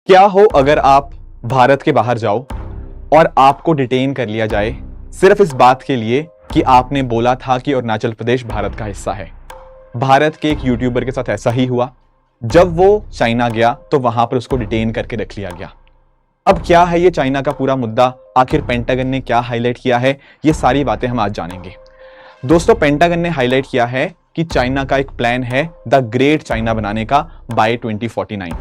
क्या हो अगर आप भारत के बाहर जाओ और आपको डिटेन कर लिया जाए सिर्फ इस बात के लिए कि आपने बोला था कि अरुणाचल प्रदेश भारत का हिस्सा है। भारत के एक यूट्यूबर के साथ ऐसा ही हुआ। जब वो चाइना गया तो वहां पर उसको डिटेन करके रख लिया गया। अब क्या है ये चाइना का पूरा मुद्दा, आखिर पेंटागन ने क्या हाईलाइट किया है, ये सारी बातें हम आज जानेंगे। दोस्तों, पेंटागन ने हाईलाइट किया है कि चाइना का एक प्लान है द ग्रेट चाइना बनाने का बाय 2049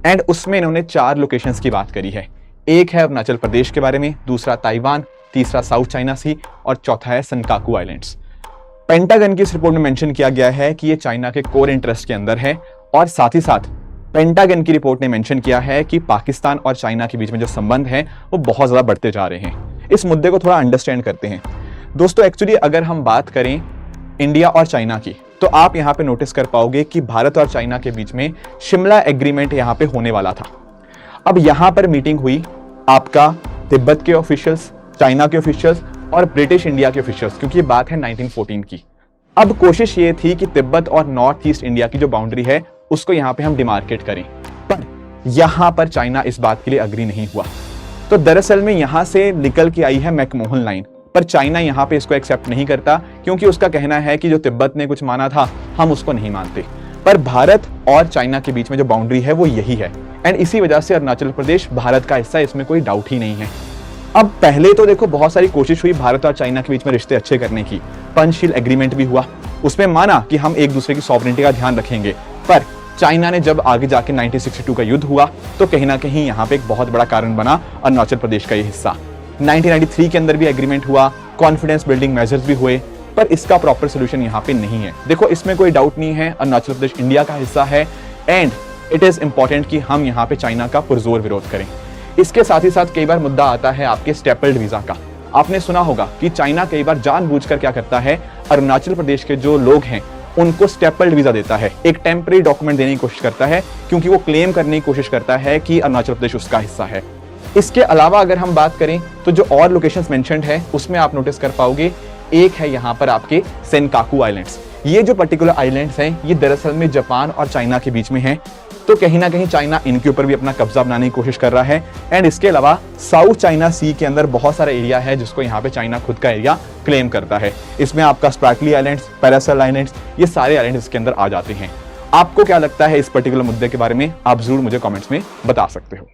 एंड उसमें इन्होंने 4 लोकेशंस की बात करी है। एक है अरुणाचल प्रदेश के बारे में, दूसरा ताइवान, तीसरा साउथ चाइना सी और चौथा है सेनकाकू आइलैंड्स। पेंटागन की इस रिपोर्ट में मेंशन किया गया है कि ये चाइना के कोर इंटरेस्ट के अंदर है और साथ ही साथ पेंटागन की रिपोर्ट ने मेंशन किया है कि पाकिस्तान और चाइना के बीच में जो संबंध है वो बहुत ज्यादा बढ़ते जा रहे हैं। इस मुद्दे को थोड़ा अंडरस्टैंड करते हैं। दोस्तों, एक्चुअली अगर हम बात करें इंडिया और चाइना की तो आप यहां पे नोटिस कर पाओगे कि भारत और चाइना के बीच में शिमला एग्रीमेंट यहां पे होने वाला था। अब यहां पर मीटिंग हुई आपका तिब्बत के ऑफिशियल्स, चाइना के ऑफिशियल्स और ब्रिटिश इंडिया के ऑफिशियल्स, क्योंकि ये बात है 1914 की। अब कोशिश ये थी कि तिब्बत और नॉर्थ ईस्ट इंडिया की जो बाउंड्री है उसको यहां पे हम डिमार्केट करें, पर यहां पर चाइना इस बात के लिए अग्री नहीं हुआ। तो दरअसल में यहां से निकल के आई है मैकमोहन लाइन, पर चाइना यहां पे इसको एक्सेप्ट नहीं करता क्योंकि उसका कहना है कि जो तिब्बत ने कुछ माना था हम उसको नहीं मानते। पर भारत और चाइना के बीच में जो बाउंड्री है वो यही है एंड इसी वजह से अरुणाचल प्रदेश भारत का हिस्सा है, इसमें कोई डाउट ही नहीं है। अब पहले तो देखो बहुत सारी कोशिश हुई भारत और चाइना के बीच में रिश्ते अच्छे करने की, पंचशील एग्रीमेंट भी हुआ, उसमें माना कि हम एक दूसरे की सॉवरेनिटी का ध्यान रखेंगे। पर चाइना ने जब आगे जाके 1962 का युद्ध हुआ तो कहीं ना कहीं यहाँ पे एक बहुत बड़ा कारण बना अरुणाचल प्रदेश का ये हिस्सा। 1993 के अंदर भी एग्रीमेंट हुआ, कॉन्फिडेंस बिल्डिंग मेजर्स भी हुए, पर इसका प्रॉपर सोल्यूशन यहाँ पे नहीं है। देखो, इसमें कोई डाउट नहीं है अरुणाचल प्रदेश इंडिया का हिस्सा है एंड इट इज इंपॉर्टेंट कि हम यहाँ पे चाइना का पुरजोर विरोध करें। इसके साथ ही साथ कई बार मुद्दा आता है आपके स्टेपल्ड वीजा का। आपने सुना होगा कि चाइना कई बार जानबूझकर क्या करता है, अरुणाचल प्रदेश के जो लोग हैं उनको स्टेपल्ड वीजा देता है, एक टेम्परेरी डॉक्यूमेंट देने की कोशिश करता है क्योंकि वो क्लेम करने की कोशिश करता है कि अरुणाचल प्रदेश उसका हिस्सा है। इसके अलावा अगर हम बात करें तो जो और लोकेशंस मेंशन्ड है उसमें आप नोटिस कर पाओगे, एक है यहाँ पर आपके सेनकाकू आइलैंड्स। ये जो पर्टिकुलर आइलैंड्स हैं ये दरअसल में जापान और चाइना के बीच में हैं, तो कहीं ना कहीं चाइना इनके ऊपर भी अपना कब्जा बनाने की कोशिश कर रहा है। एंड इसके अलावा साउथ चाइना सी के अंदर बहुत सारा एरिया है जिसको यहाँ पे चाइना खुद का एरिया क्लेम करता है। इसमें आपका स्प्रैटली आइलैंड्स, पैरासेल आइलैंड्स, ये सारे आइलैंड्स इसके अंदर आ जाते हैं। आपको क्या लगता है इस पर्टिकुलर मुद्दे के बारे में, आप जरूर मुझे कमेंट्स में बता सकते हो।